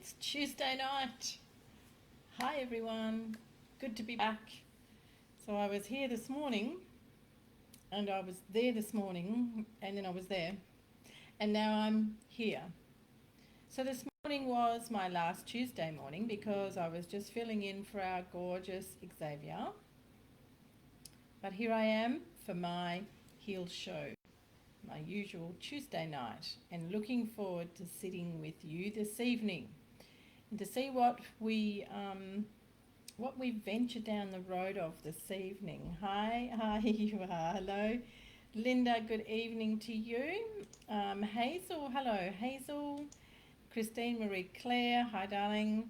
It's Tuesday night. Hi everyone, good to be back. So I was here this morning and I was there this morning and then I was there and now I'm here. So this morning was my last Tuesday morning because I was just filling in for our gorgeous Xavier. But here I am for my H.E.A.L show, my usual Tuesday night, and looking forward to sitting with you this evening and to see what we venture down the road of this evening. Hi, you are. Hello, Linda. Good evening to you. Hazel. Hello, Hazel. Christine Marie Claire. Hi, darling.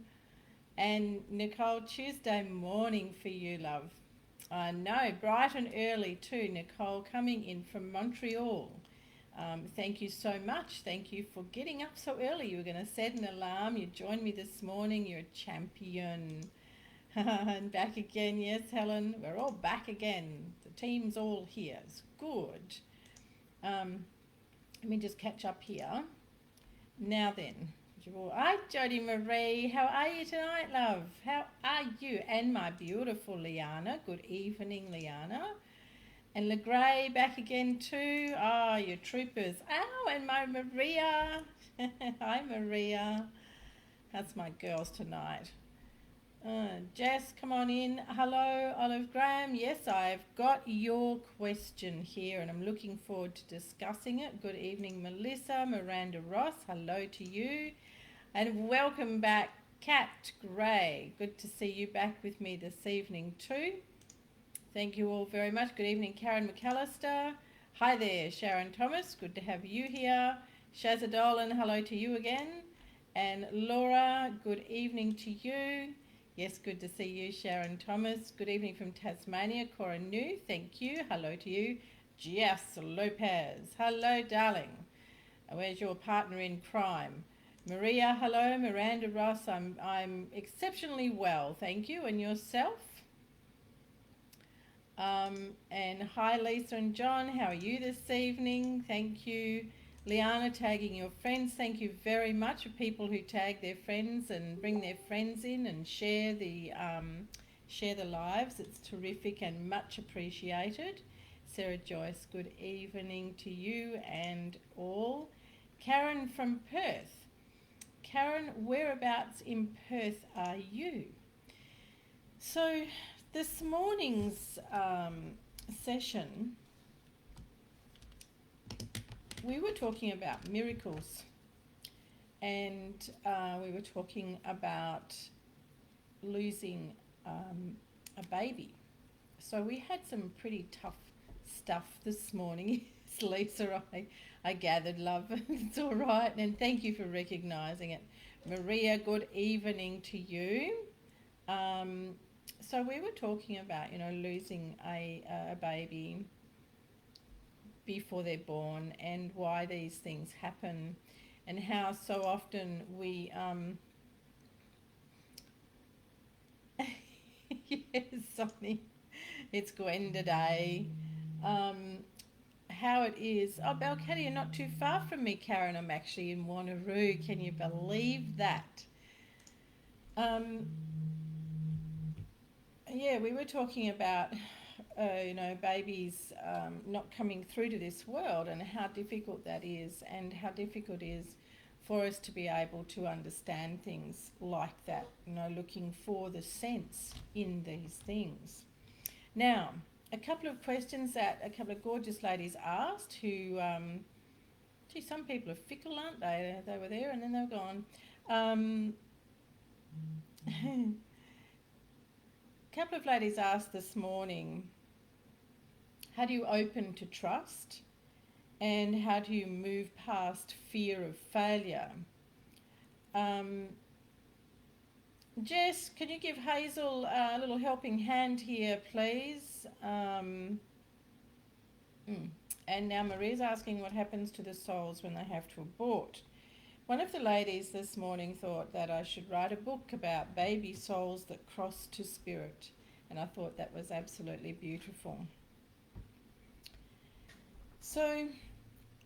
And Nicole. Tuesday morning for you, love. I know, bright and early too, Nicole, coming in from Montreal. Thank you so much. Thank you for getting up so early. You were going to set an alarm. You joined me this morning. You're a champion. And back again. Yes, Helen. We're all back again. The team's all here. It's good. Let me just catch up here. Now then. Hi, Jodie Marie. How are you tonight, love? How are you? And my beautiful Liana. Good evening, Liana. And LeGray back again too. Oh, your troopers. Oh, and my Maria. Hi, Maria. That's my girls tonight. Jess, come on in. Hello, Olive Graham. Yes, I've got your question here and I'm looking forward to discussing it. Good evening, Melissa. Miranda Ross. Hello to you. And welcome back, Kat Gray. Good to see you back with me this evening too. Thank you all very much. Good evening, Karen McAllister. Hi there, Sharon Thomas. Good to have you here. Shazza Dolan, hello to you again. And Laura, good evening to you. Yes, good to see you, Sharon Thomas. Good evening from Tasmania, Cora New. Thank you. Hello to you. Jess Lopez. Hello, darling. Where's your partner in crime? Maria, hello. Miranda Ross, I'm exceptionally well, thank you. And yourself? And hi, Lisa and John. How are you this evening? Thank you. Liana, tagging your friends. Thank you very much for people who tag their friends and bring their friends in and share the lives. It's terrific and much appreciated. Sarah Joyce, good evening to you and all. Karen from Perth. Karen, whereabouts in Perth are you? So this morning's session, we were talking about miracles and we were talking about losing a baby. So we had some pretty tough stuff this morning. Lisa, I gathered, love. It's all right. And thank you for recognising it. Maria, good evening to you. So we were talking about, losing a baby before they're born and why these things happen and how so often we yes, Sonny, it's Gwenda Day. How it is. Oh, Balcadia, you're not too far from me, Karen. I'm actually in Wanneroo. Can you believe that? Yeah, we were talking about, babies not coming through to this world and how difficult that is and how difficult it is for us to be able to understand things like that, looking for the sense in these things. Now, a couple of questions that a couple of gorgeous ladies asked who, gee, some people are fickle, aren't they? They were there and then they were gone. A couple of ladies asked this morning, how do you open to trust and how do you move past fear of failure? Jess, can you give Hazel a little helping hand here, please? And now Marie's asking what happens to the souls when they have to abort. One of the ladies this morning thought that I should write a book about baby souls that cross to spirit, and I thought that was absolutely beautiful. So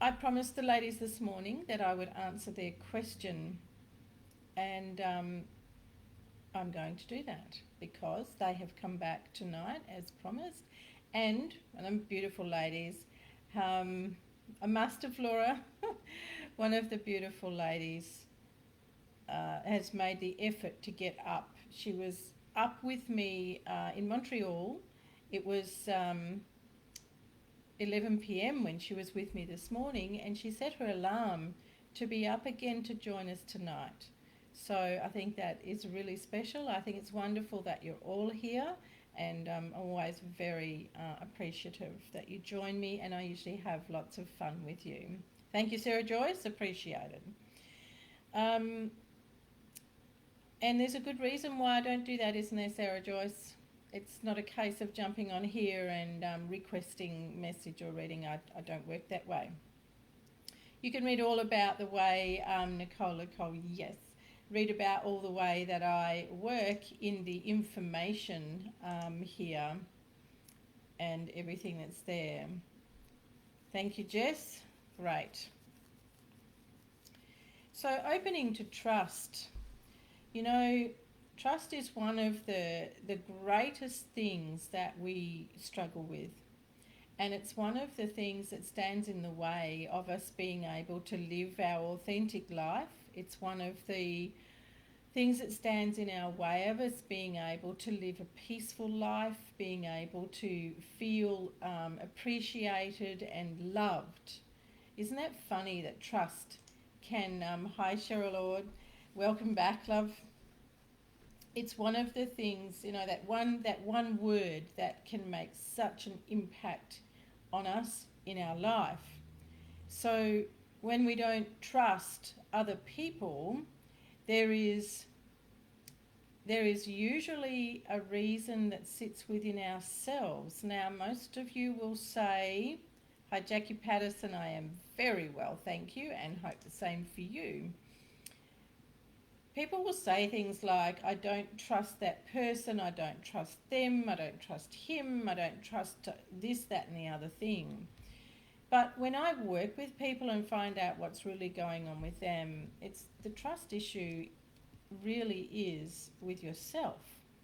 I promised the ladies this morning that I would answer their question and I'm going to do that because they have come back tonight as promised. And them beautiful ladies, Master Flora, one of the beautiful ladies, has made the effort to get up. She was up with me in Montreal. It was 11 p.m. when she was with me this morning, and she set her alarm to be up again to join us tonight. So I think that is really special. I think it's wonderful that you're all here, and I'm always very appreciative that you join me, and I usually have lots of fun with you. Thank you, Sarah Joyce. Appreciated. And there's a good reason why I don't do that, isn't there, Sarah Joyce? It's not a case of jumping on here and requesting message or reading. I don't work that way. You can read all about the way, Nicole, yes, read about all the way that I work in the information here and everything that's there. Thank you, Jess. Great. So opening to trust. You know, trust is one of the greatest things that we struggle with. And it's one of the things that stands in the way of us being able to live our authentic life. It's one of the things that stands in our way of us being able to live a peaceful life, being able to feel appreciated and loved. Isn't that funny that trust can... hi, Cheryl Lord. Welcome back, love. It's one of the things, you know, that one word that can make such an impact on us in our life. So when we don't trust other people, there is usually a reason that sits within ourselves. Now, most of you will say, hi, Jackie Patterson, I am very well, thank you, and hope the same for you. People will say things like, I don't trust that person, I don't trust them, I don't trust him, I don't trust this, that and the other thing. But when I work with people and find out what's really going on with them, it's the trust issue really is with yourself.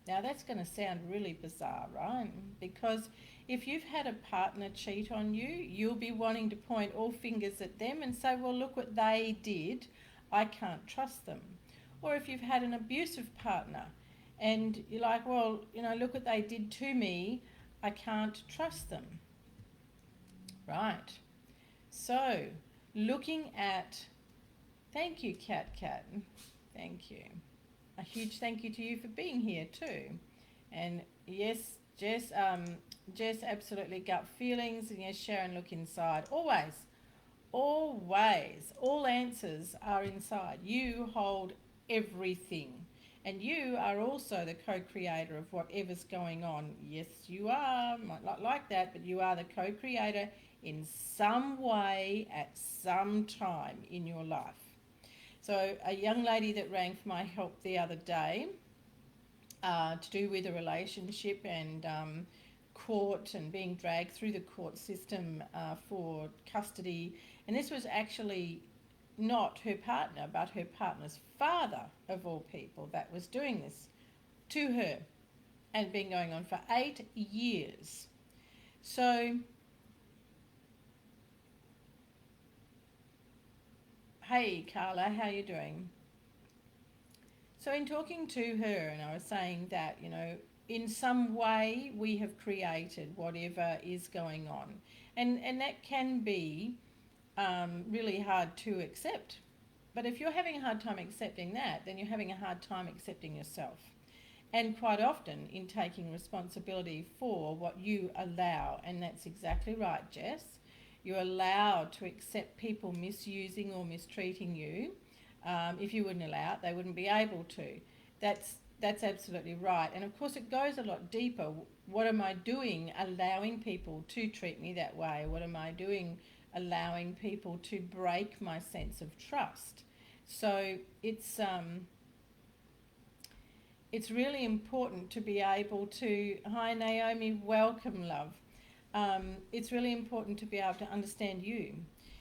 Now that's going to sound really bizarre, right? Because if you've had a partner cheat on you, you'll be wanting to point all fingers at them and say, well, look what they did, I can't trust them. Or if you've had an abusive partner and you're like, well, you know, look what they did to me, I can't trust them. Right. So, looking at... Thank you, Cat. Thank you. A huge thank you to you for being here too. And yes, Jess, absolutely gut feelings. And yes, Sharon, look inside. Always. All answers are inside. You hold everything, and you are also the co-creator of whatever's going on. Yes, you are. Might not like that, but you are the co-creator in some way at some time in your life. So a young lady that rang for my help the other day to do with a relationship and court and being dragged through the court system for custody, and this was actually not her partner, but her partner's father, of all people, that was doing this to her, and been going on for 8 years. So, hey Carla, how you doing? So in talking to her, and I was saying that, you know, in some way we have created whatever is going on, and that can be really hard to accept. But if you're having a hard time accepting that, then you're having a hard time accepting yourself. And quite often in taking responsibility for what you allow. And that's exactly right, Jess. You're allowed to accept people misusing or mistreating you. If you wouldn't allow it, they wouldn't be able to. That's absolutely right. And of course it goes a lot deeper. What am I doing allowing people to treat me that way? What am I doing allowing people to break my sense of trust? So it's really important to be able to... Hi Naomi, welcome love. It's really important to be able to understand you.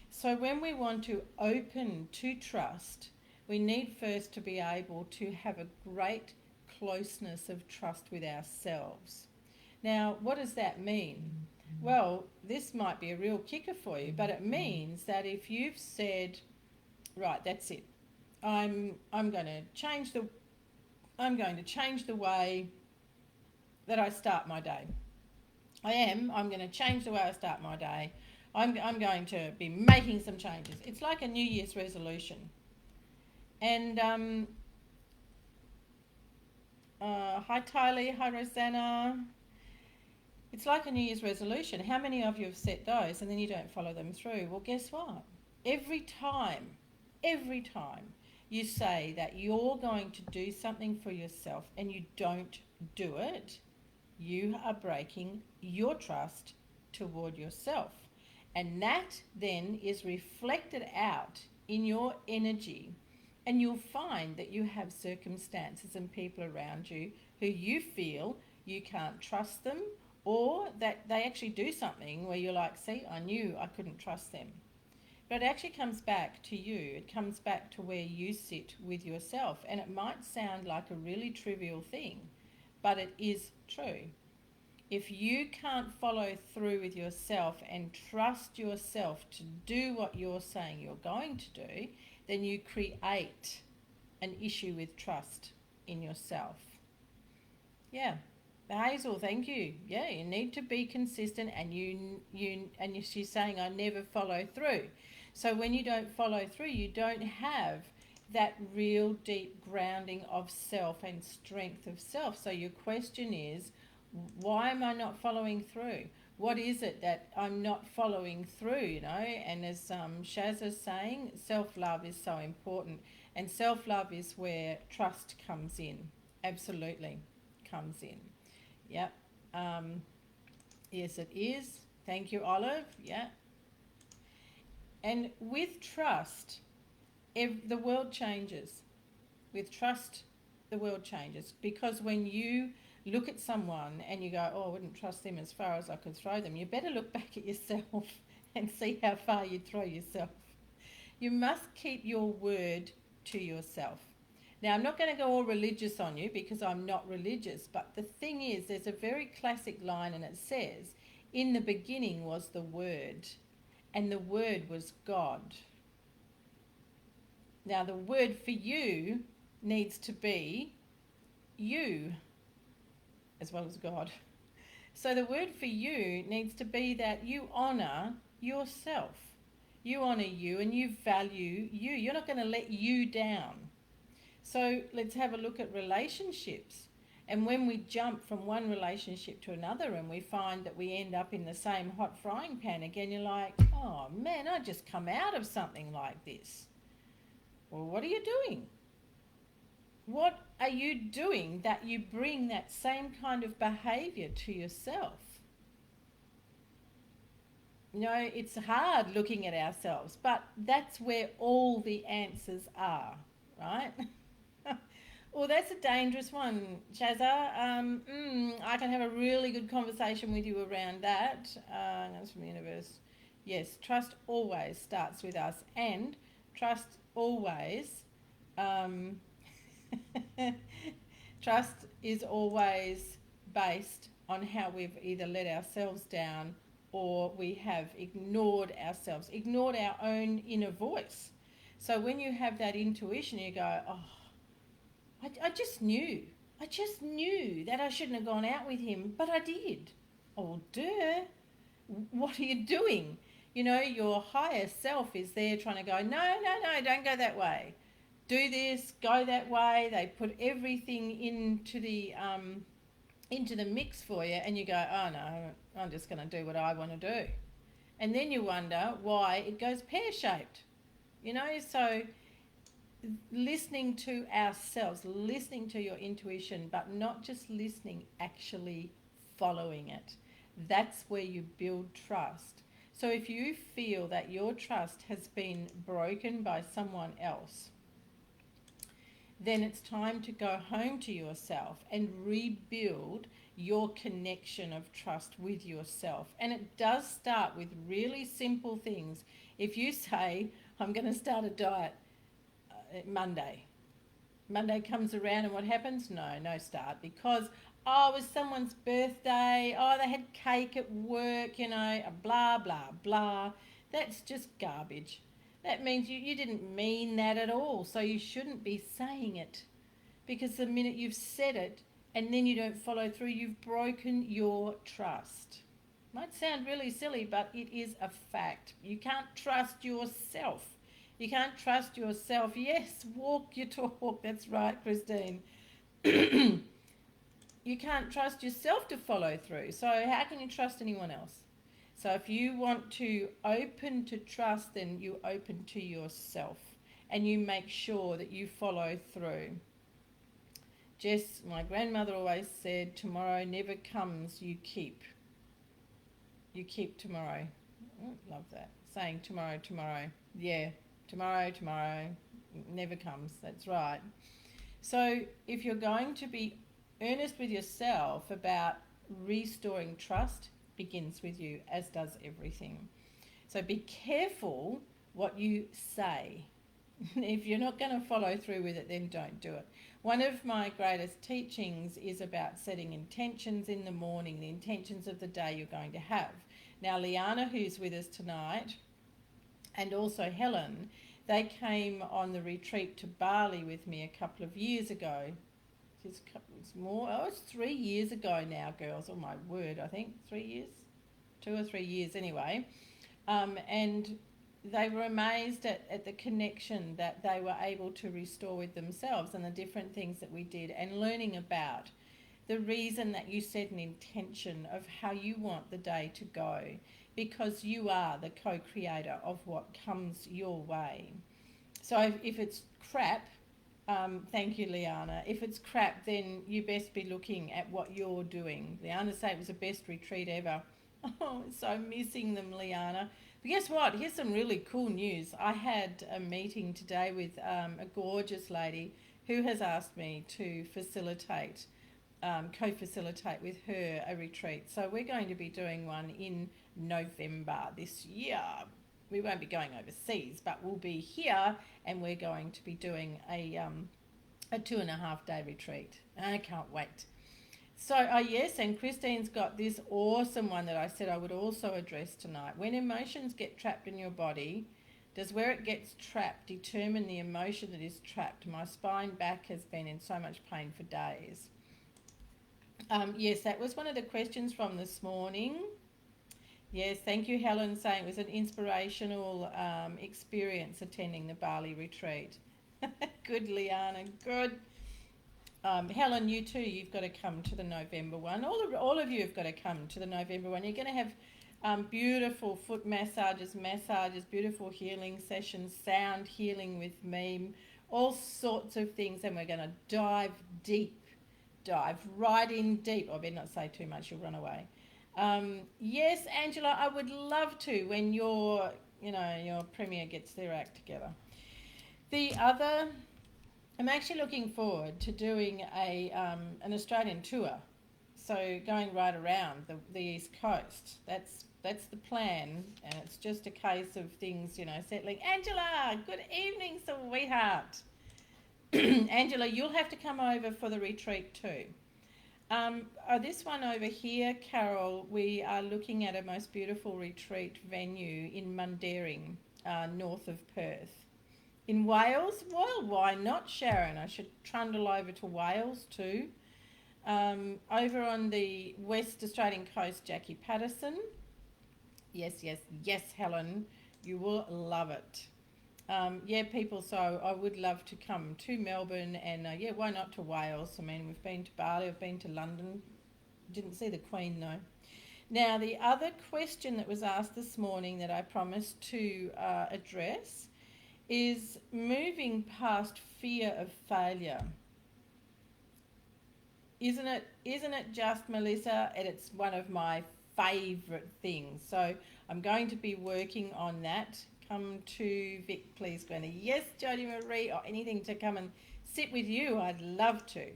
So when we want to open to trust, we need first to be able to have a great closeness of trust with ourselves. Now, what does that mean? Well, this might be a real kicker for you, but it means that if you've said, right, that's it, I'm going to change the way that I start my day. I'm going to change the way I start my day. I'm going to be making some changes. It's like a New Year's resolution. And hi Tylee, hi Rosanna. It's like a New Year's resolution. How many of you have set those and then you don't follow them through? Well, guess what? Every time you say that you're going to do something for yourself and you don't do it, you are breaking your trust toward yourself. And that then is reflected out in your energy. And you'll find that you have circumstances and people around you who you feel you can't trust them, or that they actually do something where you're like, see, I knew I couldn't trust them. But it actually comes back to you. It comes back to where you sit with yourself. And it might sound like a really trivial thing, but it is true. If you can't follow through with yourself and trust yourself to do what you're saying you're going to do, then you create an issue with trust in yourself. Yeah. Hazel, thank you. Yeah, you need to be consistent, and she's saying I never follow through. So when you don't follow through, you don't have that real deep grounding of self and strength of self. So your question is, why am I not following through? What is it that I'm not following through, you know? And as Shaz is saying, self-love is so important. And self-love is where trust comes in. Absolutely comes in. Yep. Yes, it is. Thank you, Olive. Yeah. And with trust, the world changes. With trust, the world changes. Because when you look at someone and you go, oh, I wouldn't trust them as far as I could throw them, you better look back at yourself and see how far you'd throw yourself. You must keep your word to yourself. Now, I'm not going to go all religious on you because I'm not religious, but the thing is, there's a very classic line and it says, in the beginning was the Word, and the Word was God. Now, the word for you needs to be you as well as God. So the word for you needs to be that you honour yourself. You honour you and you value you. You're not going to let you down. So let's have a look at relationships. And when we jump from one relationship to another and we find that we end up in the same hot frying pan again, you're like, oh man, I just come out of something like this. Well, what are you doing? What are you doing that you bring that same kind of behaviour to yourself? You know, it's hard looking at ourselves, but that's where all the answers are, right? Well, that's a dangerous one, Shazza. I can have a really good conversation with you around that. That's from the universe. Yes, trust always starts with us, and trust always, trust is always based on how we've either let ourselves down or we have ignored ourselves, ignored our own inner voice. So when you have that intuition, you go, oh, I just knew that I shouldn't have gone out with him, but I did. Oh, duh. What are you doing? You know, your higher self is there trying to go, no, don't go that way. Do this, go that way. They put everything into the mix for you, and you go, oh no, I'm just going to do what I want to do. And then you wonder why it goes pear-shaped. You know, so listening to ourselves, listening to your intuition, but not just listening, actually following it. That's where you build trust. So if you feel that your trust has been broken by someone else, then it's time to go home to yourself and rebuild your connection of trust with yourself. And it does start with really simple things. If you say, I'm going to start a diet, Monday. Monday comes around and what happens? No start, because it was someone's birthday, they had cake at work, blah, blah, blah. That's just garbage. That means you didn't mean that at all, so you shouldn't be saying it, because the minute you've said it and then you don't follow through, you've broken your trust. Might sound really silly, but it is a fact. You can't trust yourself. You can't trust yourself. Yes, walk your talk. That's right, Christine. You can't trust yourself to follow through. So how can you trust anyone else? So if you want to open to trust, then you open to yourself and you make sure that you follow through. Jess, my grandmother always said, tomorrow never comes, you keep. You keep tomorrow. Love that. Saying tomorrow. Yeah, tomorrow never comes. That's right. So if you're going to be earnest with yourself about restoring trust, begins with you, as does everything. So be careful what you say. If you're not going to follow through with it, then don't do it. One of my greatest teachings is about setting intentions in the morning, the intentions of the day you're going to have. Now, Liana, who's with us tonight, and also Helen, they came on the retreat to Bali with me a couple of years ago. It's 3 years ago now, girls. Oh, my word, I think 3 years? 2 or 3 years anyway. And they were amazed at the connection that they were able to restore with themselves and the different things that we did, and learning about the reason that you set an intention of how you want the day to go, because you are the co-creator of what comes your way. So if it's crap, thank you, Liana. If it's crap, then you best be looking at what you're doing. Liana said it was the best retreat ever. Oh, so missing them, Liana. But guess what? Here's some really cool news. I had a meeting today with a gorgeous lady who has asked me to facilitate, co-facilitate with her a retreat. So we're going to be doing one in November this year. We won't be going overseas, but we'll be here, and we're going to be doing a 2.5 day retreat. I can't wait. So, yes, and Christine's got this awesome one that I said I would also address tonight. When emotions get trapped in your body, does where it gets trapped determine the emotion that is trapped? My spine back has been in so much pain for days. Yes, that was one of the questions from this morning. Yes, thank you, Helen, saying it was an inspirational experience attending the Bali retreat. Good, Liana, good. Helen, you too, you've got to come to the November one. All of you have got to come to the November one. You're going to have beautiful foot massages, beautiful healing sessions, sound healing with me, all sorts of things, and we're going to dive right in deep. I better not say too much, you'll run away. Yes, Angela, I would love to when your premier gets their act together. I'm actually looking forward to doing an Australian tour, so going right around the East Coast. That's the plan, and it's just a case of things, settling. Angela, good evening, sweetheart. Angela, you'll have to come over for the retreat too. This one over here, Carol, we are looking at a most beautiful retreat venue in Mundaring, north of Perth. In Wales? Well, why not, Sharon? I should trundle over to Wales too. Over on the West Australian coast, Jackie Patterson. Yes, Helen, you will love it. People, so I would love to come to Melbourne, and why not to Wales? I mean, we've been to Bali, we've been to London. Didn't see the Queen though. Now, the other question that was asked this morning that I promised to address is moving past fear of failure. Isn't it just, Melissa? And it's one of my favourite things. So I'm going to be working on that. Come to Vic, please, Gwenda. Yes, Jodie Marie, or anything to come and sit with you. I'd love to.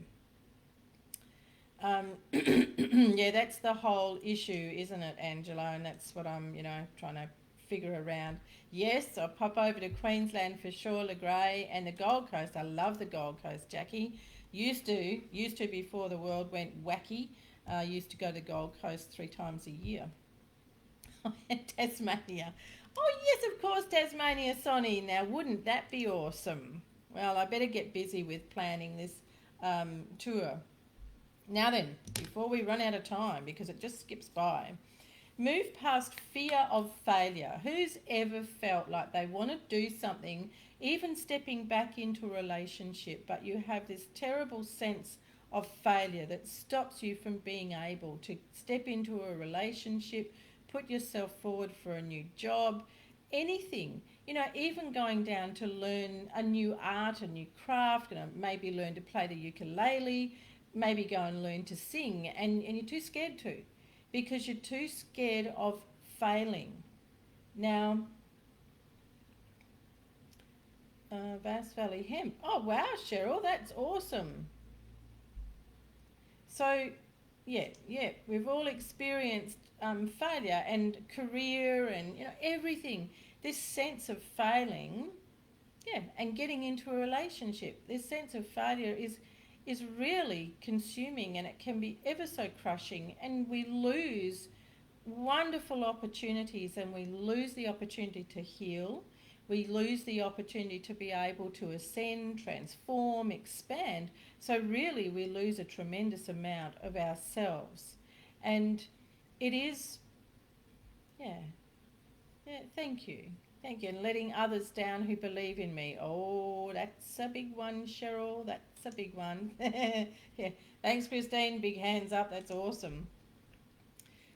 Yeah, that's the whole issue, isn't it, Angela? And that's what I'm, trying to figure around. Yes, I'll pop over to Queensland for sure, LeGray, and the Gold Coast. I love the Gold Coast, Jackie. Used to before the world went wacky. Used to go to the Gold Coast 3 times a year. And Tasmania. Oh yes, of course, Tasmania, Sonny. Now, wouldn't that be awesome? Well, I better get busy with planning this tour. Now then, before we run out of time, because it just skips by, move past fear of failure. Who's ever felt like they want to do something, even stepping back into a relationship, but you have this terrible sense of failure that stops you from being able to step into a relationship, put yourself forward for a new job, anything, even going down to learn a new art, a new craft, maybe learn to play the ukulele, maybe go and learn to sing, and you're too scared to, because you're too scared of failing. Now, Bass Valley Hemp. Oh, wow, Cheryl, that's awesome. So, yeah, we've all experienced failure and career and, everything. This sense of failing, and getting into a relationship. This sense of failure is really consuming, and it can be ever so crushing, and we lose wonderful opportunities, and we lose the opportunity to heal. We lose the opportunity to be able to ascend, transform, expand. So really we lose a tremendous amount of ourselves. And it is, thank you. Thank you. And letting others down who believe in me. Oh, that's a big one, Cheryl. That's a big one. Yeah. Thanks, Christine. Big hands up. That's awesome.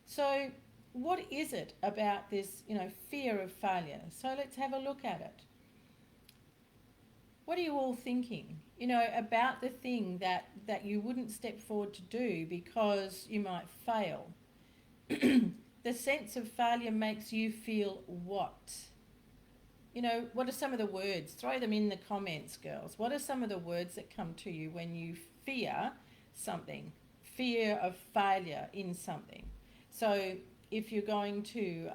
So what is it about this, fear of failure? So let's have a look at it. What are you all thinking, about the thing that you wouldn't step forward to do because you might fail? The sense of failure makes you feel what? What are some of the words? Throw them in the comments, girls. What are some of the words that come to you when you fear something? Fear of failure in something. So if you're going to,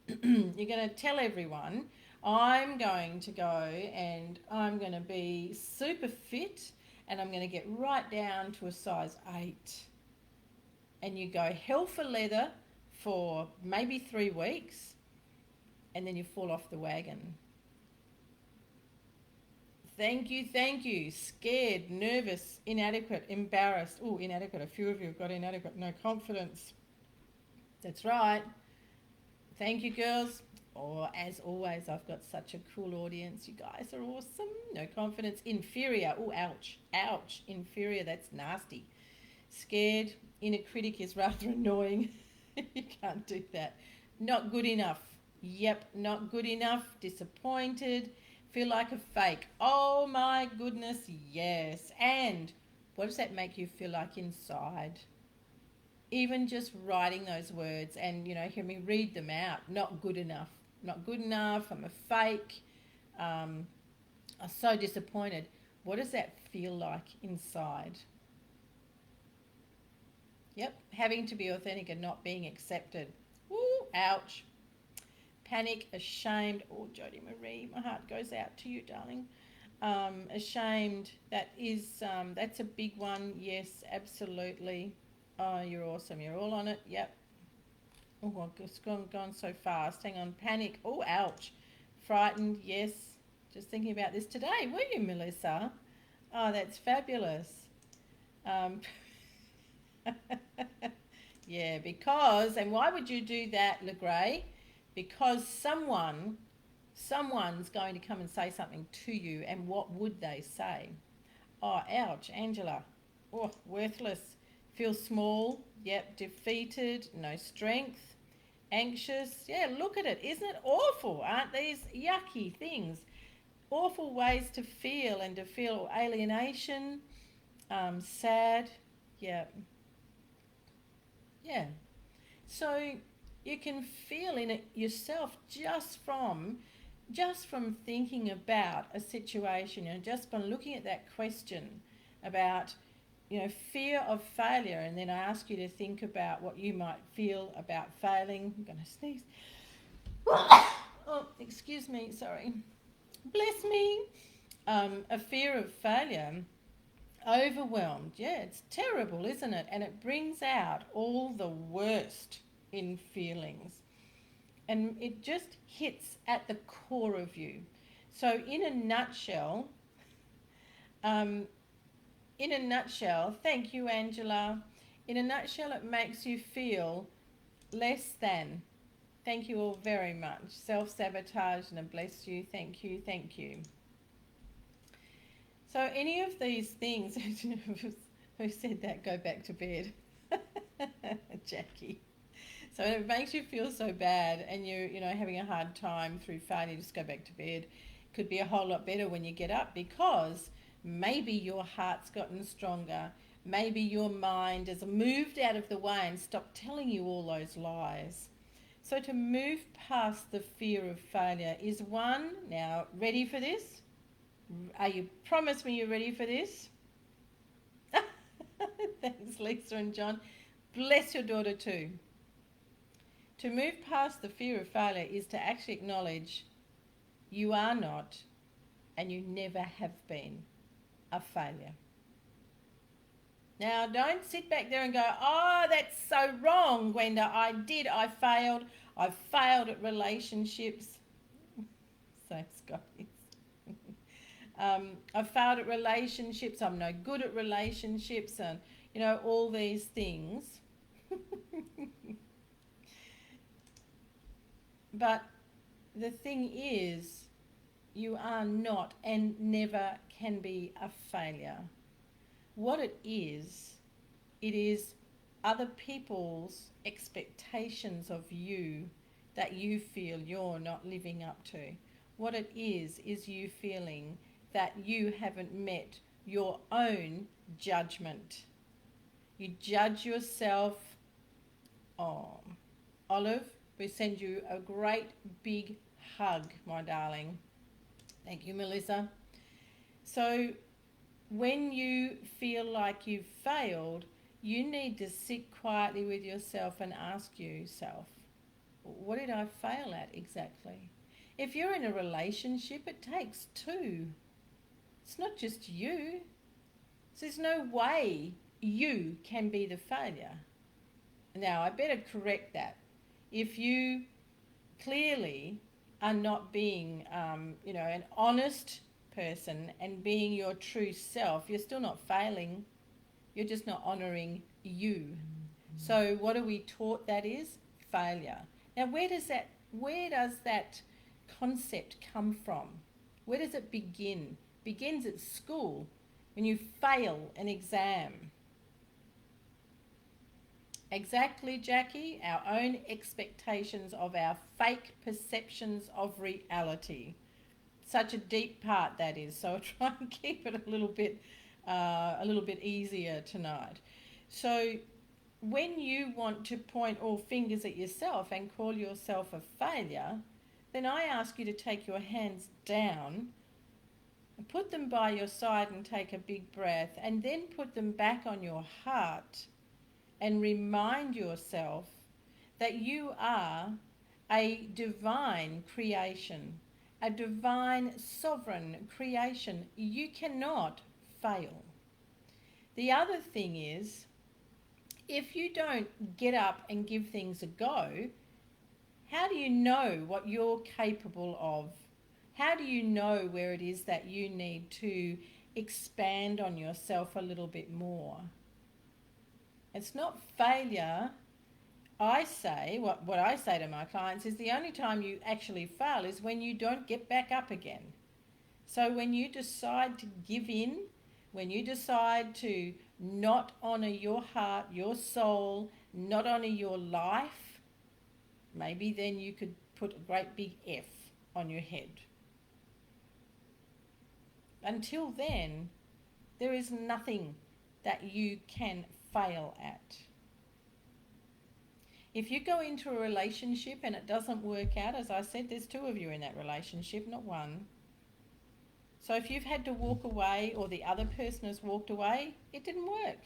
you're going to tell everyone, I'm going to go and I'm going to be super fit and I'm going to get right down to a size 8. And you go hell for leather for maybe 3 weeks, and then you fall off the wagon. Thank you. Scared, nervous, inadequate, embarrassed. Oh, inadequate. A few of you have got inadequate. No confidence. That's right. Thank you, girls. Oh, as always, I've got such a cool audience. You guys are awesome. No confidence. Inferior. Oh, ouch. Ouch. Inferior. That's nasty. Scared. Inner critic is rather annoying. You can't do that. Not good enough. Yep, not good enough. Disappointed. Feel like a fake. Oh my goodness, yes. And what does that make you feel like inside? Even just writing those words and, hear me read them out. Not good enough. Not good enough. I'm a fake. I'm so disappointed. What does that feel like inside? Yep, having to be authentic and not being accepted. Ooh, ouch. Panic, ashamed. Oh, Jodie Marie, my heart goes out to you, darling. Ashamed, that's a big one. Yes, absolutely. Oh, you're awesome. You're all on it. Yep. Oh, it's gone so fast. Hang on. Panic. Oh, ouch. Frightened. Yes. Just thinking about this today. Were you, Melissa? Oh, that's fabulous. Yeah, because, and why would you do that, LeGray? Because someone's going to come and say something to you, and what would they say? Oh, ouch, Angela. Oh, worthless. Feel small. Yep, defeated. No strength. Anxious. Yeah, look at it. Isn't it awful? Aren't these yucky things? Awful ways to feel, and to feel alienation, sad. Yeah. Yeah. So you can feel in it yourself just from thinking about a situation, just from looking at that question about, fear of failure, and then I ask you to think about what you might feel about failing. I'm going to sneeze. Oh, excuse me, sorry. Bless me. A fear of failure, overwhelmed. Yeah, it's terrible, isn't it? And it brings out all the worst in feelings. And it just hits at the core of you. So, um, in a nutshell, thank you, Angela. In a nutshell, it makes you feel less than. Thank you all very much. Self-sabotage and a bless you. Thank you, thank you. So any of these things, who said that, go back to bed? Jackie. So it makes you feel so bad and you're having a hard time through failure, just go back to bed. Could be a whole lot better when you get up, because maybe your heart's gotten stronger. Maybe your mind has moved out of the way and stopped telling you all those lies. So to move past the fear of failure is one. Now, ready for this? Promise me you're ready for this? Thanks, Lisa and John. Bless your daughter too. To move past the fear of failure is to actually acknowledge you are not, and you never have been, a failure. Now, don't sit back there and go, oh, that's so wrong, Gwenda. I failed. I failed at relationships. Thanks, guys. I failed at relationships. I'm no good at relationships, and, all these things. But the thing is, you are not and never can be a failure. What it is other people's expectations of you that you feel you're not living up to. What it is you feeling that you haven't met your own judgment. You judge yourself. Oh, Olive, we send you a great big hug, my darling. Thank you, Melissa. So when you feel like you've failed, you need to sit quietly with yourself and ask yourself, what did I fail at exactly? If you're in a relationship, it takes two. It's not just you. So there's no way you can be the failure. Now, I better correct that. If you clearly are not being, an honest person and being your true self, you're still not failing. You're just not honouring you. So what are we taught that is? Failure. Now, where does that concept come from? Where does it begin? It begins at school when you fail an exam. Exactly, Jackie, our own expectations of our fake perceptions of reality. Such a deep part that is, so I'll try and keep it a little bit easier tonight. So when you want to point all fingers at yourself and call yourself a failure, then I ask you to take your hands down, put them by your side and take a big breath, and then put them back on your heart and remind yourself that you are a divine creation, a divine sovereign creation. You cannot fail. The other thing is, if you don't get up and give things a go, how do you know what you're capable of? How do you know where it is that you need to expand on yourself a little bit more? It's not failure. I say, what I say to my clients is the only time you actually fail is when you don't get back up again. So when you decide to give in, when you decide to not honour your heart, your soul, not honour your life, maybe then you could put a great big F on your head. Until then, there is nothing that you can fail at. If you go into a relationship and it doesn't work out, as I said, there's two of you in that relationship, not one. So if you've had to walk away or the other person has walked away, it didn't work.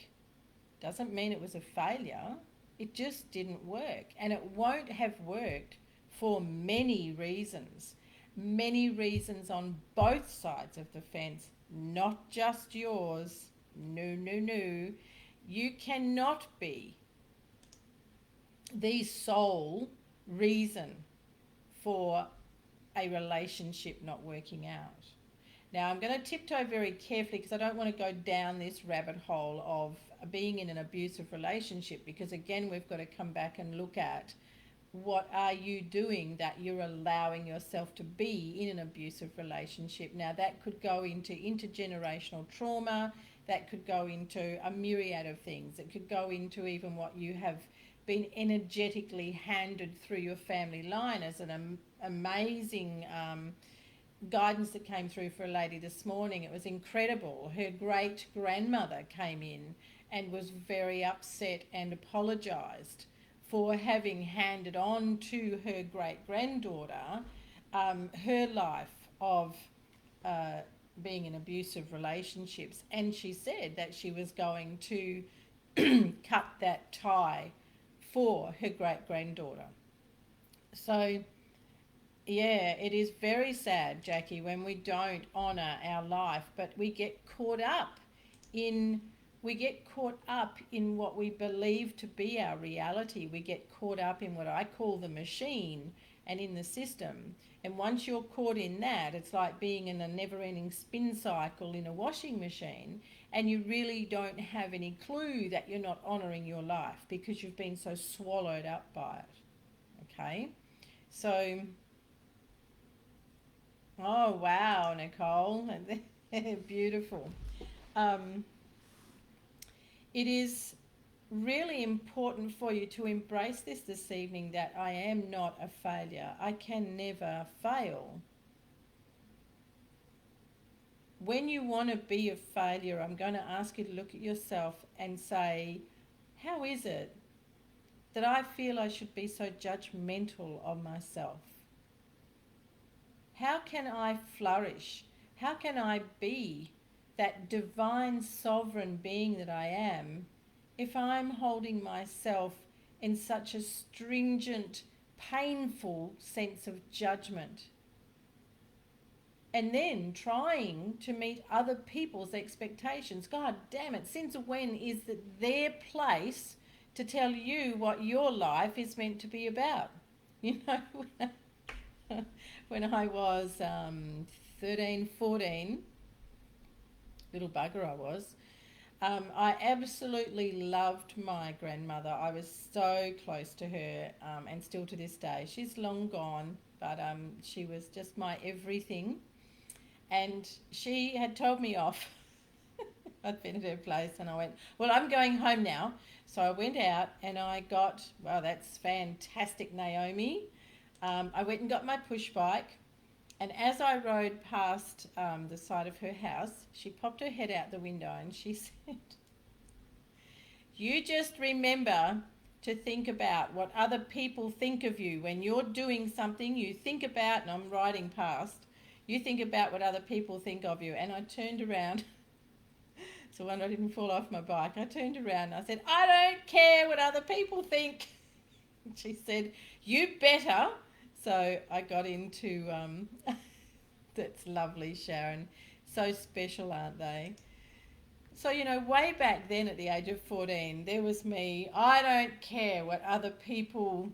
Doesn't mean it was a failure. It just didn't work. And it won't have worked for many reasons on both sides of the fence, not just yours. No, no, no. You cannot be the sole reason for a relationship not working out. Now, I'm going to tiptoe very carefully because I don't want to go down this rabbit hole of being in an abusive relationship, because again, we've got to come back and look at what are you doing that you're allowing yourself to be in an abusive relationship. Now, that could go into intergenerational trauma, that could go into a myriad of things. It could go into even what you have been energetically handed through your family line as an amazing guidance that came through for a lady this morning. It was incredible. Her great grandmother came in and was very upset and apologised for having handed on to her great granddaughter her life of being in abusive relationships, and she said that she was going to cut that tie for her great granddaughter. So yeah, it is very sad, Jackie, when we don't honour our life, but we get caught up in what we believe to be our reality. We get caught up in what I call the machine and in the system. And once you're caught in that, it's like being in a never-ending spin cycle in a washing machine, and you really don't have any clue that you're not honouring your life because you've been so swallowed up by it. Okay? So, oh, wow, Nicole. Beautiful. It is really important for you to embrace this evening, that I am not a failure. I can never fail. When you want to be a failure, I'm going to ask you to look at yourself and say, how is it that I feel I should be so judgmental of myself? How can I flourish? How can I be that divine sovereign being that I am if I'm holding myself in such a stringent, painful sense of judgment? And then trying to meet other people's expectations. God damn it, since when is it their place to tell you what your life is meant to be about? You know, when I was 13, 14, little bugger I was, I absolutely loved my grandmother. I was so close to her, and still to this day. She's long gone, but she was just my everything. And she had told me off. I'd been at her place and I went, well, I'm going home now. So I went out and I got, wow, that's fantastic, Naomi. I went and got my push bike. And as I rode past the side of her house, she popped her head out the window and she said, you just remember to think about what other people think of you. When you're doing something, you think about, and I'm riding past, you think about what other people think of you. And I turned around, so when I didn't fall off my bike, I turned around and I said, I don't care what other people think. And she said, you better. So I got into, that's lovely, Sharon. So special, aren't they? So, you know, way back then at the age of 14, there was me. I don't care what other people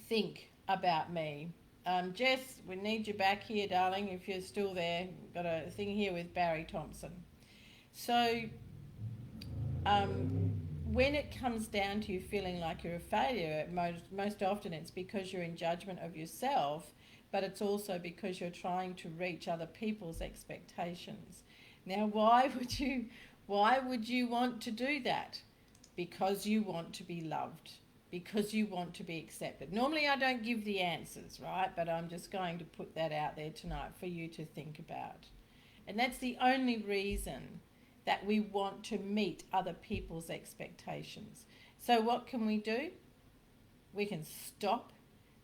think about me. Jess, we need you back here, darling, if you're still there. We've got a thing here with Barry Thompson. So, when it comes down to you feeling like you're a failure, most often it's because you're in judgment of yourself, but it's also because you're trying to reach other people's expectations. Now, why would you want to do that? Because you want to be loved, because you want to be accepted. Normally I don't give the answers, right? But I'm just going to put that out there tonight for you to think about. And that's the only reason that we want to meet other people's expectations. So what can we do? We can stop,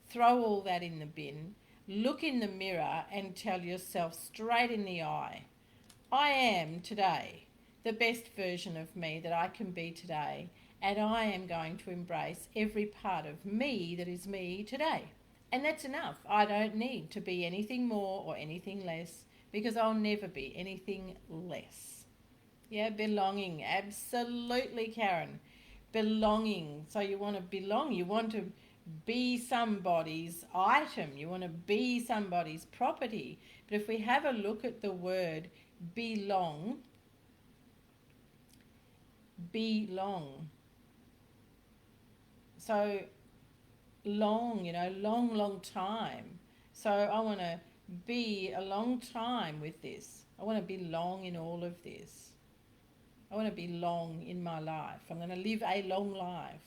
throw all that in the bin, look in the mirror and tell yourself straight in the eye, I am today the best version of me that I can be today, and I am going to embrace every part of me that is me today. And that's enough. I don't need to be anything more or anything less, because I'll never be anything less. Yeah, belonging. Absolutely, Karen. Belonging. So you want to belong. You want to be somebody's item. You want to be somebody's property. But if we have a look at the word belong, belong. So long, long time. So I want to be a long time with this. I want to belong in all of this. I want to belong in my life. I'm going to live a long life.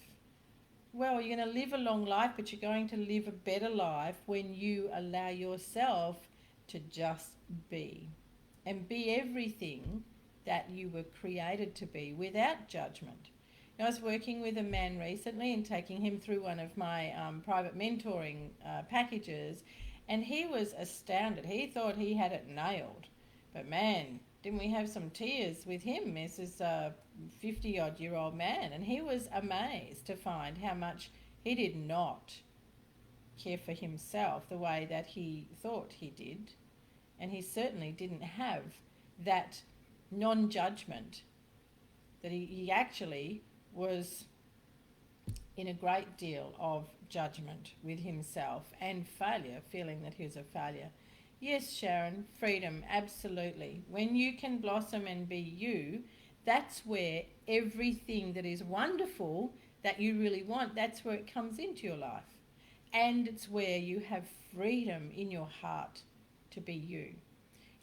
Well, you're going to live a long life, but you're going to live a better life when you allow yourself to just be and be everything that you were created to be without judgment. I was working with a man recently and taking him through one of my private mentoring packages, and he was astounded. He thought he had it nailed. But man, didn't we have some tears with him? This is a 50-odd-year-old man, and he was amazed to find how much he did not care for himself the way that he thought he did. And he certainly didn't have that non-judgment, that he actually was in a great deal of judgment with himself and failure, feeling that he was a failure. Yes, Sharon, freedom, absolutely. When you can blossom and be you, that's where everything that is wonderful that you really want, that's where it comes into your life. And it's where you have freedom in your heart to be you.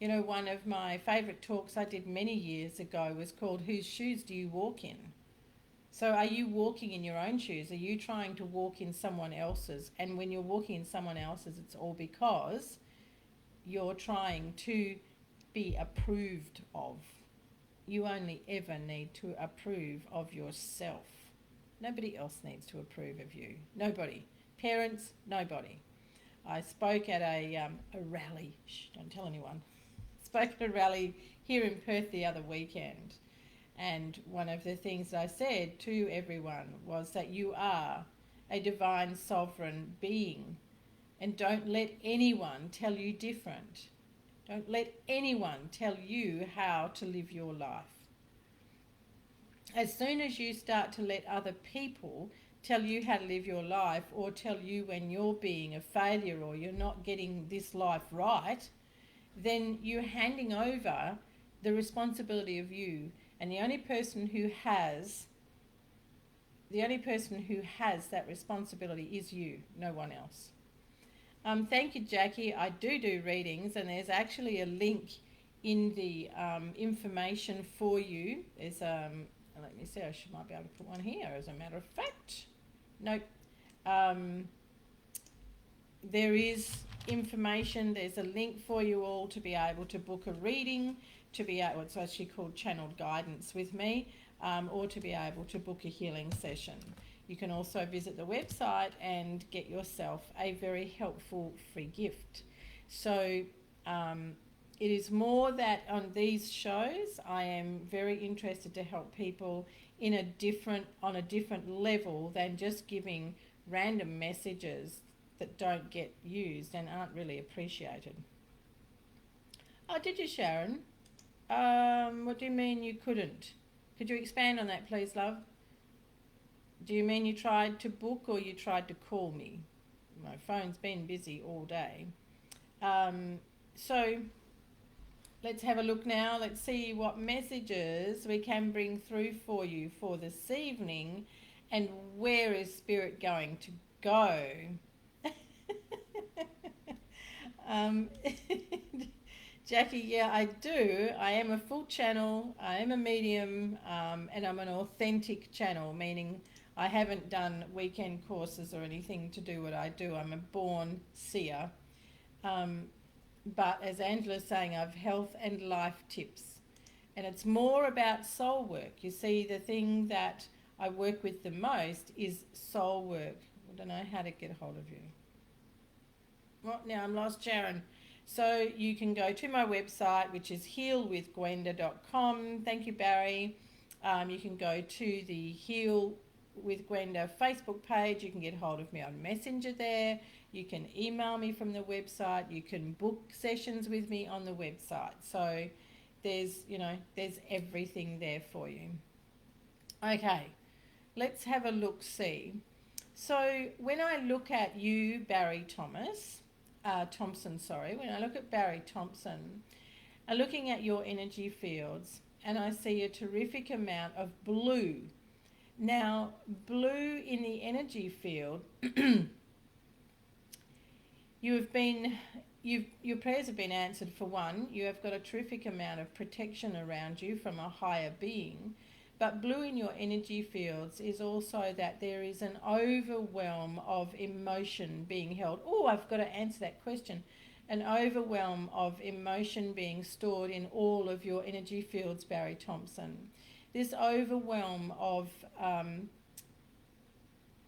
You know, one of my favourite talks I did many years ago was called Whose Shoes Do You Walk In? So are you walking in your own shoes? Are you trying to walk in someone else's? And when you're walking in someone else's, it's all because you're trying to be approved of. You only ever need to approve of yourself. Nobody else needs to approve of you. Nobody. Parents, nobody. I spoke at a rally. Shh, don't tell anyone. Spoke at a rally here in Perth the other weekend. And one of the things I said to everyone was that you are a divine sovereign being. And don't let anyone tell you different. Don't let anyone tell you how to live your life. As soon as you start to let other people tell you how to live your life, or tell you when you're being a failure or you're not getting this life right, then you're handing over the responsibility of you. And the only person who has that responsibility is you, no one else. Thank you, Jackie. I do readings, and there's actually a link in the information for you. There's let me see, might be able to put one here as a matter of fact. Nope. There is information, there's a link for you all to be able to book a reading, to be able, it's actually called channeled guidance with me, or to be able to book a healing session. You can also visit the website and get yourself a very helpful free gift. So it is more that on these shows, I am very interested to help people on a different level than just giving random messages that don't get used and aren't really appreciated. Oh, did you, Sharon? What do you mean you couldn't? Could you expand on that, please, love? Do you mean you tried to book or you tried to call me? My phone's been busy all day. So let's have a look now. Let's see what messages we can bring through for you for this evening, and where is Spirit going to go? Jackie, yeah, I do. I am a full channel, I am a medium, and I'm an authentic channel, meaning I haven't done weekend courses or anything to do what I do. I'm a born seer. But as Angela's saying, I've health and life tips. And it's more about soul work. You see, the thing that I work with the most is soul work. I don't know how to get a hold of you. Well, now I'm lost, Sharon. So you can go to my website, which is healwithgwenda.com. Thank you, Barry. You can go to the H.E.A.L with Gwenda Facebook page. You can get hold of me on Messenger there. You can email me from the website. You can book sessions with me on the website. So there's everything there for you. Okay, let's have a look-see. So when I look at you, Barry Thompson, when I look at Barry Thompson, I'm looking at your energy fields and I see a terrific amount of blue. Now, blue in the energy field, your prayers have been answered for one. You have got a terrific amount of protection around you from a higher being. But blue in your energy fields is also that there is an overwhelm of emotion being held. Oh, I've got to answer that question. An overwhelm of emotion being stored in all of your energy fields, Barry Thompson. This overwhelm of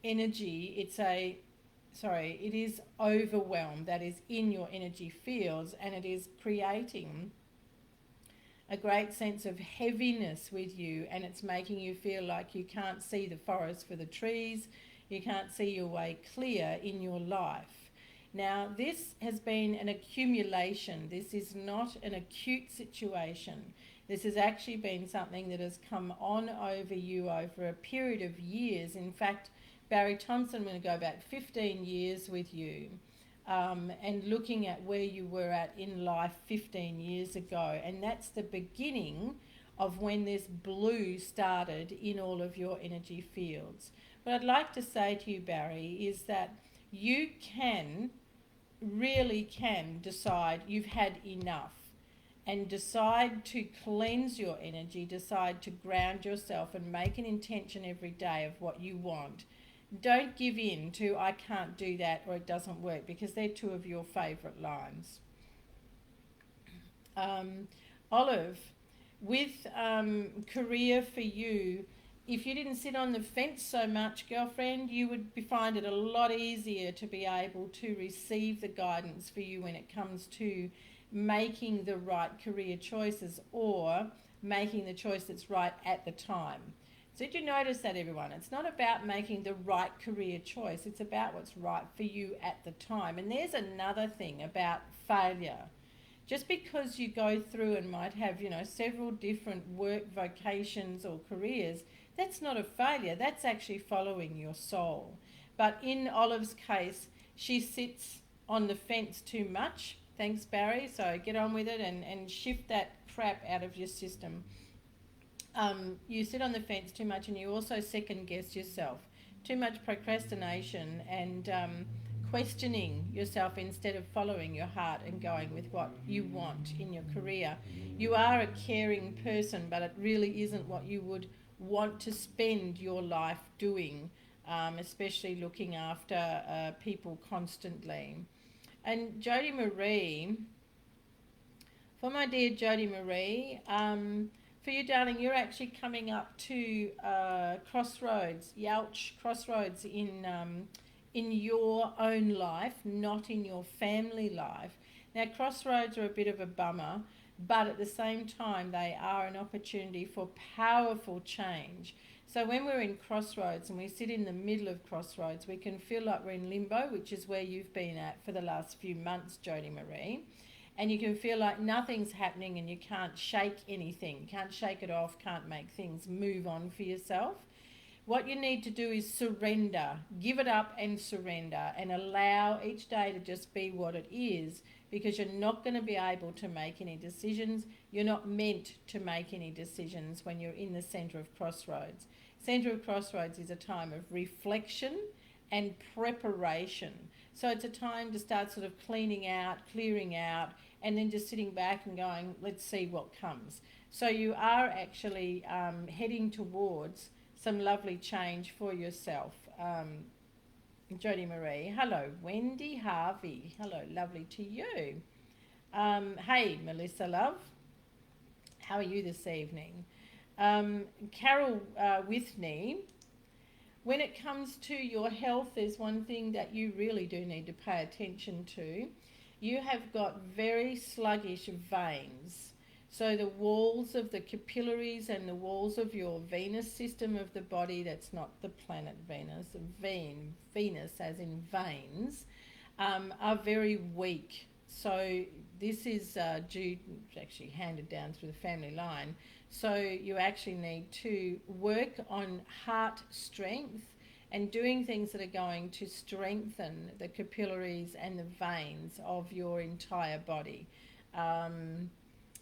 energy, it is overwhelm that is in your energy fields, and it is creating a great sense of heaviness with you, and it's making you feel like you can't see the forest for the trees, you can't see your way clear in your life. Now, this has been an accumulation. This is not an acute situation. This has actually been something that has come on over you over a period of years. In fact, Barry Thompson, I'm going to go back 15 years with you. And looking at where you were at in life 15 years ago. And that's the beginning of when this blue started in all of your energy fields. What I'd like to say to you, Barry, is that you really can decide you've had enough and decide to cleanse your energy, decide to ground yourself and make an intention every day of what you want. Don't give in to I can't do that or it doesn't work, because they're two of your favourite lines. Olive, with career for you, if you didn't sit on the fence so much, girlfriend, you would find it a lot easier to be able to receive the guidance for you when it comes to making the right career choices or making the choice that's right at the time. So did you notice that, everyone? It's not about making the right career choice. It's about what's right for you at the time. And there's another thing about failure. Just because you go through and might have, several different work vocations or careers, that's not a failure. That's actually following your soul. But in Olive's case, she sits on the fence too much. Thanks, Barry. So get on with it and shift that crap out of your system. You sit on the fence too much, and you also second guess yourself. Too much procrastination and questioning yourself instead of following your heart and going with what you want in your career. You are a caring person, but it really isn't what you would want to spend your life doing, especially looking after people constantly. And Jodie Marie, for my dear Jodie Marie, for you, darling, you're actually coming up to crossroads, H.E.A.L crossroads in your own life, not in your family life. Now, crossroads are a bit of a bummer, but at the same time, they are an opportunity for powerful change. So when we're in crossroads and we sit in the middle of crossroads, we can feel like we're in limbo, which is where you've been at for the last few months, Jodie Marie. And you can feel like nothing's happening and you can't shake anything. You can't shake it off, can't make things move on for yourself. What you need to do is surrender. Give it up and surrender and allow each day to just be what it is, because you're not going to be able to make any decisions. You're not meant to make any decisions when you're in the centre of crossroads. Centre of crossroads is a time of reflection and preparation. So it's a time to start sort of cleaning out, clearing out, and then just sitting back and going, let's see what comes. So you are actually heading towards some lovely change for yourself. Jodie Marie. Hello, Wendy Harvey. Hello, lovely to you. Hey, Melissa, love. How are you this evening? Carol Whitney. When it comes to your health, there's one thing that you really do need to pay attention to. You have got very sluggish veins. So the walls of the capillaries and the walls of your venous system of the body, that's not the planet Venus, Venus as in veins, are very weak. So this is due, actually handed down through the family line. So you actually need to work on heart strength and doing things that are going to strengthen the capillaries and the veins of your entire body.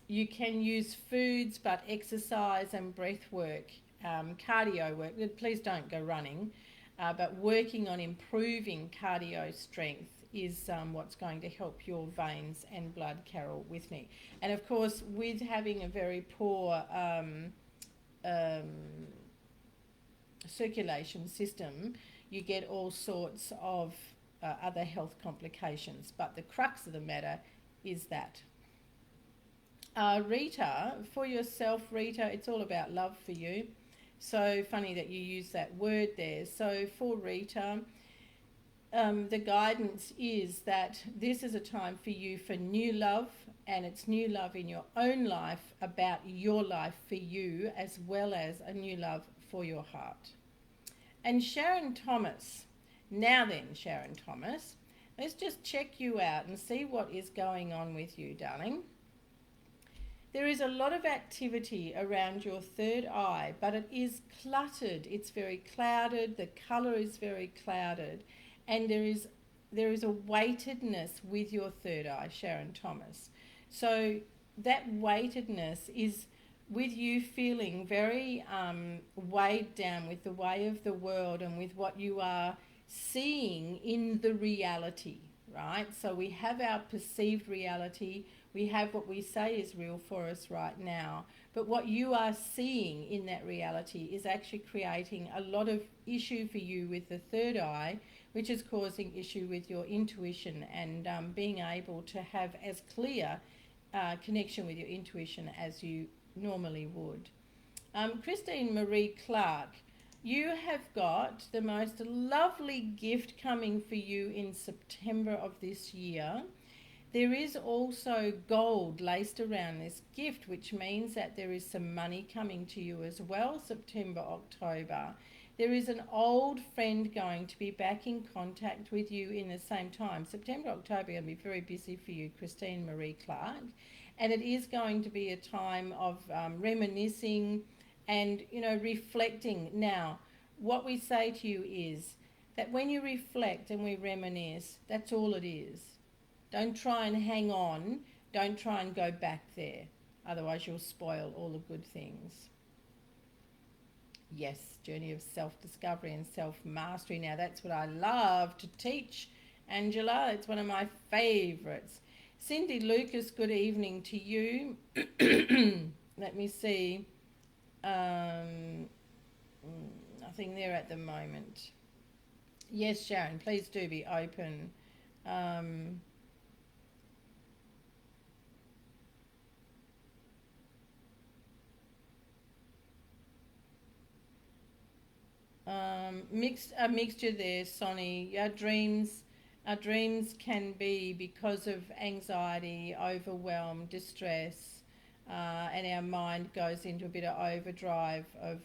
You can use foods, but exercise and breath work, cardio work, please don't go running, but working on improving cardio strength is what's going to help your veins and blood, Carol, with me. And of course, with having a very poor circulation system, you get all sorts of other health complications. But the crux of the matter is that. Rita, for yourself, Rita, it's all about love for you. So funny that you use that word there. So for Rita, the guidance is that this is a time for you for new love, and it's new love in your own life, about your life for you, as well as a new love for your heart. And Sharon Thomas, now then, Sharon Thomas, let's just check you out and see what is going on with you, darling. There is a lot of activity around your third eye, but it is cluttered. It's very clouded. The colour is very clouded. And there is a weightedness with your third eye, Sharon Thomas. So that weightedness is with you feeling very weighed down with the way of the world and with what you are seeing in the reality, right? So we have our perceived reality. We have what we say is real for us right now. But what you are seeing in that reality is actually creating a lot of issue for you with the third eye, which is causing issue with your intuition and being able to have as clear connection with your intuition as you normally would. Christine Marie Clark, you have got the most lovely gift coming for you in September of this year. There is also gold laced around this gift, which means that there is some money coming to you as well, September, October. There is an old friend going to be back in contact with you in the same time. September, October are going to be very busy for you, Christine Marie Clark. And it is going to be a time of reminiscing and, reflecting. Now, what we say to you is that when you reflect and we reminisce, that's all it is. Don't try and hang on. Don't try and go back there. Otherwise, you'll spoil all the good things. Yes, journey of self-discovery and self-mastery. Now, that's what I love to teach, Angela. It's one of my favourites. Cindy Lucas, good evening to you. Let me see. Nothing there at the moment. Yes, Sharon, please do be open. A mixture there, Sonny. Our dreams can be because of anxiety, overwhelm, distress, and our mind goes into a bit of overdrive of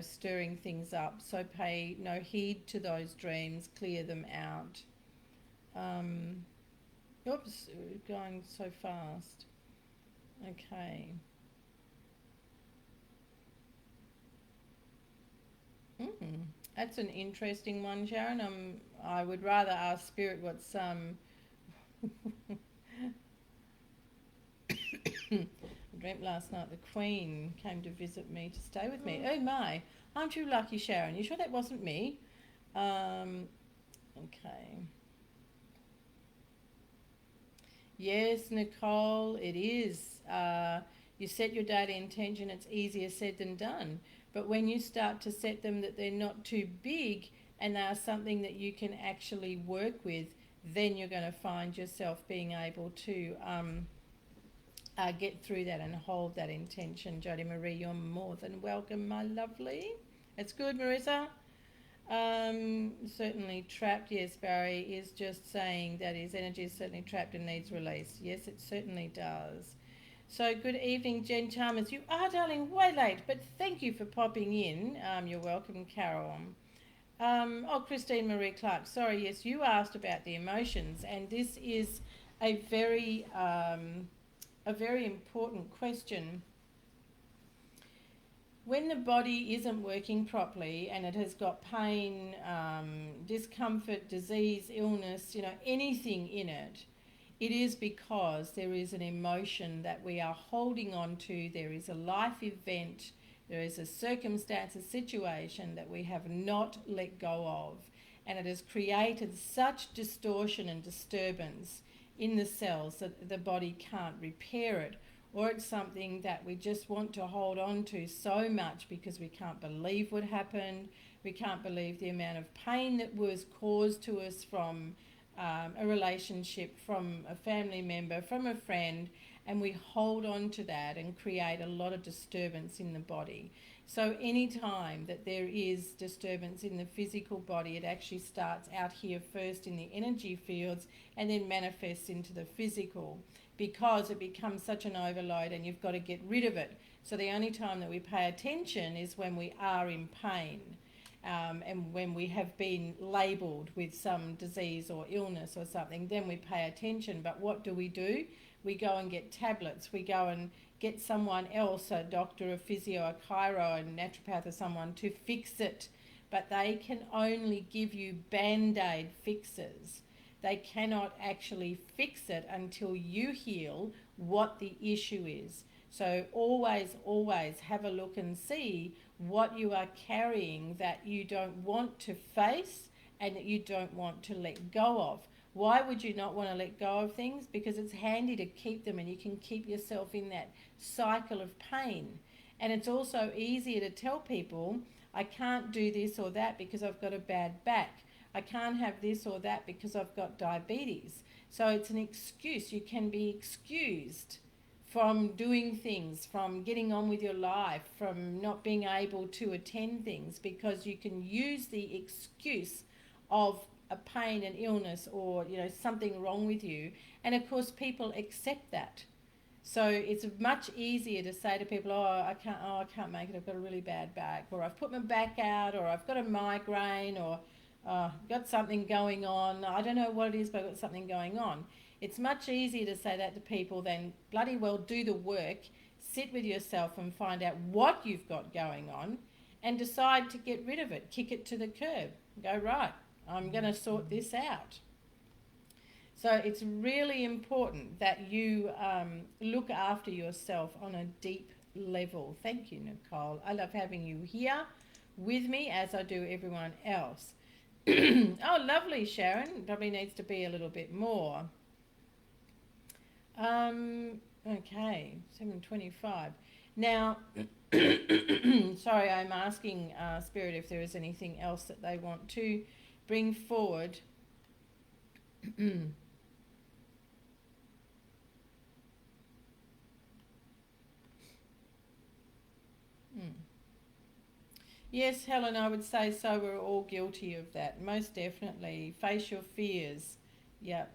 stirring things up. So pay no heed to those dreams, clear them out. Oops, going so fast. Okay. That's an interesting one, Sharon. I would rather ask Spirit what's I dreamt last night the Queen came to visit me to stay with me. Oh my, aren't you lucky, Sharon? You sure that wasn't me? Okay. Yes, Nicole, it is. You set your daily intention, it's easier said than done. But when you start to set them that they're not too big and they are something that you can actually work with, then you're going to find yourself being able to get through that and hold that intention. Jodie Marie, you're more than welcome, my lovely. It's good, Marissa. Certainly trapped. Yes, Barry is just saying that his energy is certainly trapped and needs release. Yes, it certainly does. So good evening, Jen Chalmers. You are, darling, way late, but thank you for popping in. You're welcome, Carol. Oh, Christine Marie Clark. Sorry, yes, you asked about the emotions, and this is a very important question. When the body isn't working properly and it has got pain, discomfort, disease, illness, anything in it, it is because there is an emotion that we are holding on to. There is a life event, there is a circumstance, a situation that we have not let go of. And it has created such distortion and disturbance in the cells that the body can't repair it. Or it's something that we just want to hold on to so much because we can't believe what happened. We can't believe the amount of pain that was caused to us from a relationship, from a family member, from a friend, and we hold on to that and create a lot of disturbance in the body. So any time that there is disturbance in the physical body, it actually starts out here first in the energy fields and then manifests into the physical, because it becomes such an overload and you've got to get rid of it. So the only time that we pay attention is when we are in pain. And when we have been labelled with some disease or illness or something, then we pay attention. But what do? We go and get tablets. We go and get someone else, a doctor, a physio, a chiro, a naturopath or someone to fix it. But they can only give you band-aid fixes. They cannot actually fix it until you heal what the issue is. So always, always have a look and see what you are carrying that you don't want to face and that you don't want to let go of. Why would you not want to let go of things? Because it's handy to keep them and you can keep yourself in that cycle of pain. And it's also easier to tell people, I can't do this or that because I've got a bad back. I can't have this or that because I've got diabetes. So it's an excuse. You can be excused from doing things, from getting on with your life, from not being able to attend things, because you can use the excuse of a pain and illness or something wrong with you. And of course people accept that. So it's much easier to say to people, I can't make it, I've got a really bad back, or I've put my back out, or I've got a migraine, or got something going on. I don't know what it is, but I've got something going on. It's much easier to say that to people than bloody well do the work, sit with yourself and find out what you've got going on and decide to get rid of it, kick it to the curb. Go, right, I'm going to sort this out. So it's really important that you look after yourself on a deep level. Thank you, Nicole. I love having you here with me, as I do everyone else. Oh, lovely, Sharon. Probably needs to be a little bit more. Okay, 7:25. Now, sorry, I'm asking Spirit if there is anything else that they want to bring forward. Yes, Helen, I would say so. We're all guilty of that. Most definitely. Face your fears. Yep.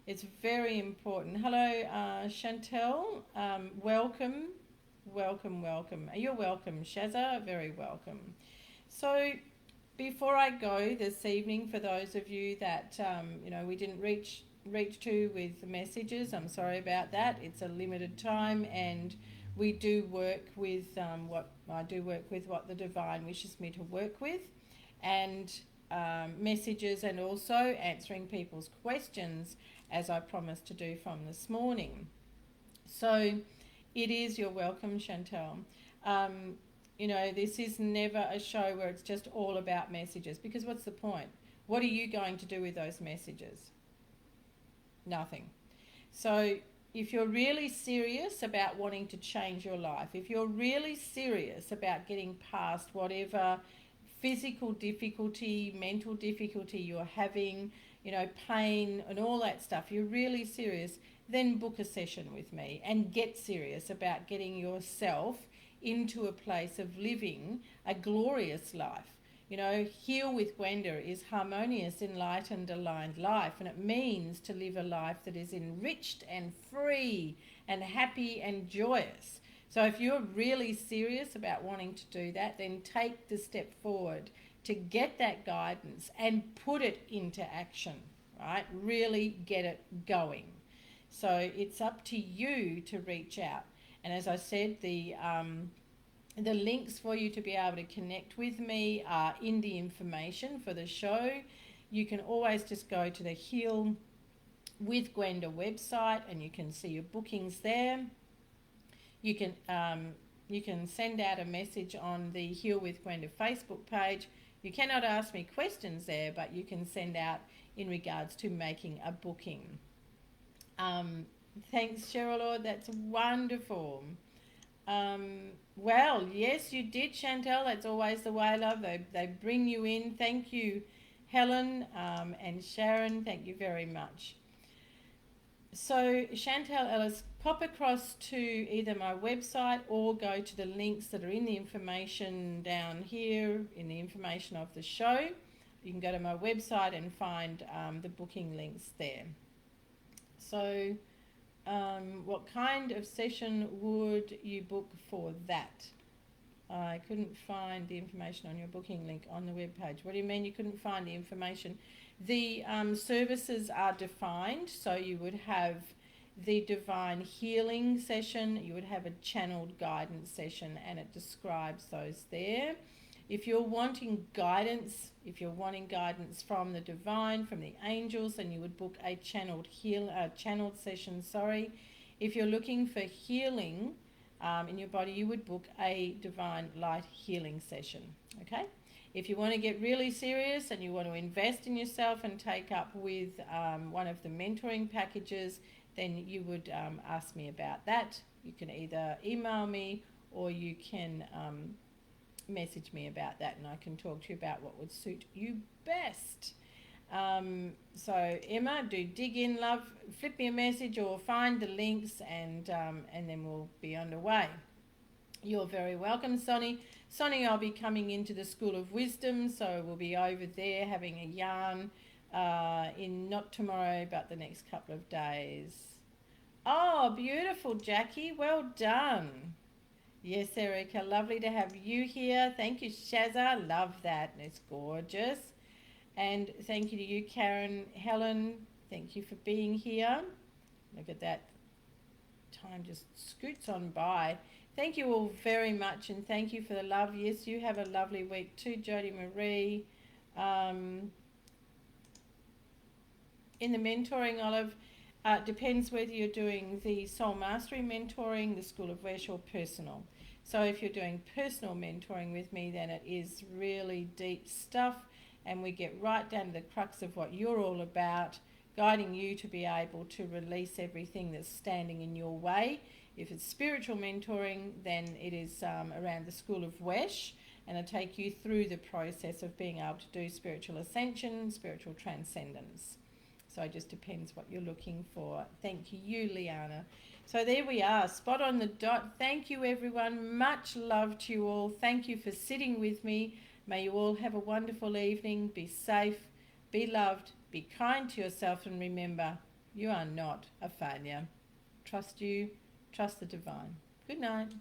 It's very important. Hello, Chantel. Welcome. You're welcome, Shazza. Very welcome. So, before I go this evening, for those of you that we didn't reach to with messages, I'm sorry about that. It's a limited time, and we do work with what the divine wishes me to work with, and messages, and also answering people's questions, as I promised to do from this morning. So it is, you're welcome, Chantal. This is never a show where it's just all about messages, because what's the point? What are you going to do with those messages? Nothing. So if you're really serious about wanting to change your life, if you're really serious about getting past whatever physical difficulty, mental difficulty you're having, pain and all that stuff, you're really serious, then book a session with me and get serious about getting yourself into a place of living a glorious life. Heal with Gwenda is harmonious, enlightened, aligned life, and it means to live a life that is enriched and free and happy and joyous. So if you're really serious about wanting to do that, then take the step forward to get that guidance and put it into action, right? Really get it going. So it's up to you to reach out. And as I said, the links for you to be able to connect with me are in the information for the show. You can always just go to the H.E.A.L with Gwenda website and you can see your bookings there. You can send out a message on the H.E.A.L with Gwenda Facebook page. You cannot ask me questions there, but you can send out in regards to making a booking. Thanks, Cheryl. That's wonderful. Well, yes, you did, Chantel. That's always the way, love. They bring you in. Thank you, Helen and Sharon. Thank you very much. So, Chantel Ellis, pop across to either my website or go to the links that are in the information down here, in the information of the show. You can go to my website and find the booking links there. So, what kind of session would you book for that? I couldn't find the information on your booking link on the webpage. What do you mean you couldn't find the information? The services are defined, so you would have the divine healing session, you would have a channeled guidance session, and it describes those there. If you're wanting guidance, from the divine, from the angels, then you would book a channeled session. If you're looking for healing in your body, you would book a divine light healing session. Okay. If you want to get really serious and you want to invest in yourself and take up with one of the mentoring packages, then you would ask me about that. You can either email me or you can message me about that, and I can talk to you about what would suit you best. So Emma, do dig in, love. Flip me a message or find the links, and then we'll be underway. You're very welcome, Sonny. Sonny, I'll be coming into the School of Wisdom, so we'll be over there having a yarn in not tomorrow, but the next couple of days. Oh, beautiful, Jackie. Well done. Yes, Erica, lovely to have you here. Thank you, Shazza. Love that. It's gorgeous. And thank you to you, Karen, Helen. Thank you for being here. Look at that. Time just scoots on by. Thank you all very much, and thank you for the love. Yes, you have a lovely week too, Jody Marie. In the mentoring, Olive, depends whether you're doing the Soul Mastery mentoring, the School of H.E.A.L, or personal. So if you're doing personal mentoring with me, then it is really deep stuff, and we get right down to the crux of what you're all about, guiding you to be able to release everything that's standing in your way. If it's spiritual mentoring, then it is around the School of H.E.A.L, and I take you through the process of being able to do spiritual ascension, spiritual transcendence. So it just depends what you're looking for. Thank you, Liana. So there we are, spot on the dot. Thank you, everyone. Much love to you all. Thank you for sitting with me. May you all have a wonderful evening. Be safe, be loved, be kind to yourself, and remember, you are not a failure. Trust you, trust the divine. Good night.